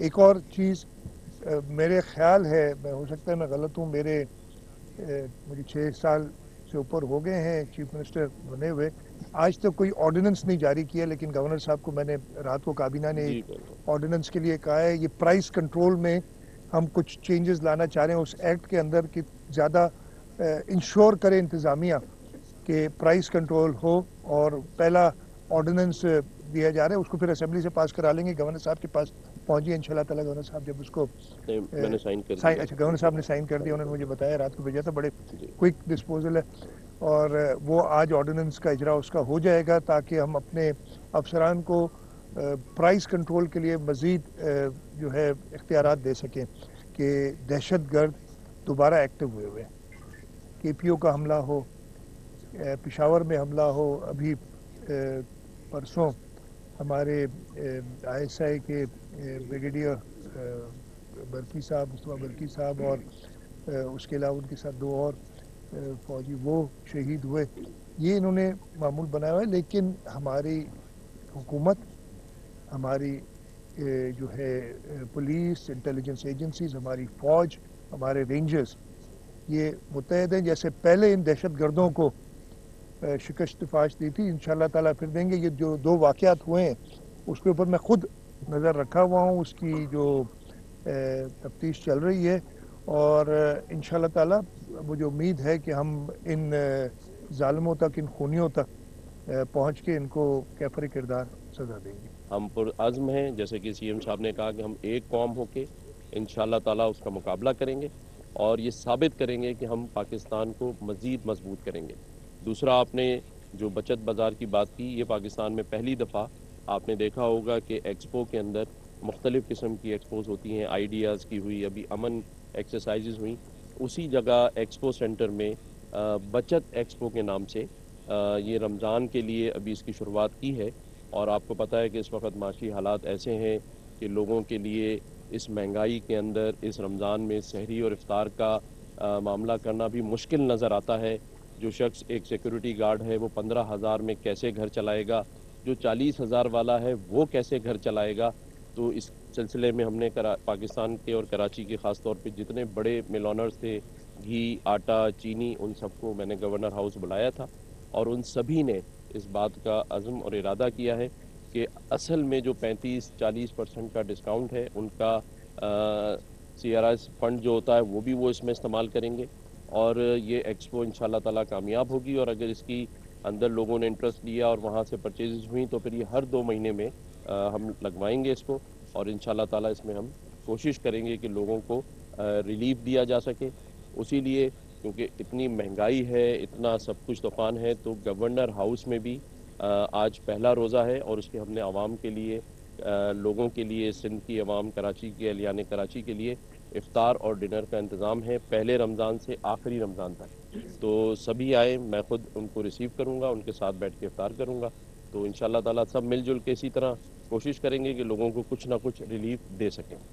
ایک اور چیز میرے خیال ہے، میں ہو سکتا ہے میں غلط ہوں، مجھے 6 سال سے اوپر ہو گئے ہیں چیف منسٹر بنے ہوئے، آج تک کوئی آرڈیننس نہیں جاری کیا، لیکن گورنر صاحب کو میں نے رات کو کابینہ نے جی ایک بالکل. آرڈیننس کے لیے کہا ہے، یہ پرائس کنٹرول میں ہم کچھ چینجز لانا چاہ رہے ہیں اس ایکٹ کے اندر کہ زیادہ انشور کرے انتظامیہ کہ پرائس کنٹرول ہو، اور پہلا آرڈیننس دیا جا رہا ہے، اس کو پھر اسمبلی سے پاس کرا لیں گے، گورنر صاحب کے پاس پہنچ گیا انشاءاللہ تعالیٰ، گورنر صاحب جب اس کو میں نے سائن کر دیا. اچھا گورنر صاحب نے سائن کر دیا، انہوں نے مجھے بتایا، رات کو بھیجا تھا، بڑے جی کوئک ڈسپوزل ہے، اور وہ آج آرڈیننس کا اجرا اس کا ہو جائے گا تاکہ ہم اپنے افسران کو پرائس کنٹرول کے لیے مزید جو ہے اختیارات دے سکیں کہ دہشت گرد دوبارہ ایکٹیو ہوئے کے پی او کا حملہ ہو، پشاور میں حملہ ہو، ابھی پرسوں ہمارے آئی ایس آئی کے بریگیڈیئر برکی صاحب، مصطفیٰ برکی صاحب، اور اس کے علاوہ ان کے ساتھ 2 اور فوجی وہ شہید ہوئے، یہ انہوں نے معمول بنایا ہوا ہے، لیکن ہماری حکومت، ہماری جو ہے پولیس، انٹیلیجنس ایجنسیز، ہماری فوج، ہمارے رینجرز، یہ متحد ہیں، جیسے پہلے ان دہشت گردوں کو شکست فاش دی تھی، انشاءاللہ تعالیٰ پھر دیں گے. یہ جو 2 واقعات ہوئے ہیں اس کے اوپر میں خود نظر رکھا ہوا ہوں، اس کی جو تفتیش چل رہی ہے، اور انشاءاللہ تعالیٰ مجھے امید ہے کہ ہم ان ظالموں تک، ان خونیوں تک پہنچ کے ان کو کیفر کردار سزا دیں گے. ہم پرعزم ہیں، جیسے کہ سی ایم صاحب نے کہا کہ ہم ایک قوم ہو کے انشاءاللہ تعالیٰ اس کا مقابلہ کریں گے اور یہ ثابت کریں گے کہ ہم پاکستان کو مزید مضبوط کریں گے. دوسرا، آپ نے جو بچت بازار کی بات کی، یہ پاکستان میں پہلی دفعہ آپ نے دیکھا ہوگا کہ ایکسپو کے اندر مختلف قسم کی ایکسپوز ہوتی ہیں، آئیڈیاز کی ہوئی، ابھی امن ایکسرسائزز ہوئیں، اسی جگہ ایکسپو سینٹر میں بچت ایکسپو کے نام سے یہ رمضان کے لیے ابھی اس کی شروعات کی ہے. اور آپ کو پتہ ہے کہ اس وقت معاشی حالات ایسے ہیں کہ لوگوں کے لیے اس مہنگائی کے اندر اس رمضان میں سحری اور افطار کا معاملہ کرنا بھی مشکل نظر آتا ہے. جو شخص ایک سیکورٹی گارڈ ہے وہ 15,000 میں کیسے گھر چلائے گا، جو 40,000 والا ہے وہ کیسے گھر چلائے گا. تو اس سلسلے میں ہم نے پاکستان کے اور کراچی کے خاص طور پہ جتنے بڑے مل آنرز تھے، گھی، آٹا، چینی، ان سب کو میں نے گورنر ہاؤس بلایا تھا، اور ان سبھی نے اس بات کا عزم اور ارادہ کیا ہے کہ اصل میں جو 35-40% کا ڈسکاؤنٹ ہے ان کا سی آر ایس فنڈ جو ہوتا ہے وہ بھی وہ اس میں استعمال کریں گے، اور یہ ایکسپو انشاءاللہ تعالیٰ کامیاب ہوگی. اور اگر اس کی اندر لوگوں نے انٹرسٹ لیا اور وہاں سے پرچیزز ہوئیں تو پھر یہ ہر 2 مہینے میں ہم لگوائیں گے اس کو، اور انشاءاللہ تعالیٰ اس میں ہم کوشش کریں گے کہ لوگوں کو ریلیف دیا جا سکے. اسی لیے کیونکہ اتنی مہنگائی ہے، اتنا سب کچھ طوفان ہے، تو گورنر ہاؤس میں بھی آج پہلا روزہ ہے، اور اس کے ہم نے عوام کے لیے، لوگوں کے لیے، سندھ کی عوام، کراچی کے اہلیان کراچی کے لیے افطار اور ڈنر کا انتظام ہے، پہلے رمضان سے آخری رمضان تک. تو سبھی آئیں، میں خود ان کو ریسیو کروں گا، ان کے ساتھ بیٹھ کے افطار کروں گا. تو انشاءاللہ تعالیٰ سب مل جل کے اسی طرح کوشش کریں گے کہ لوگوں کو کچھ نہ کچھ ریلیف دے سکیں.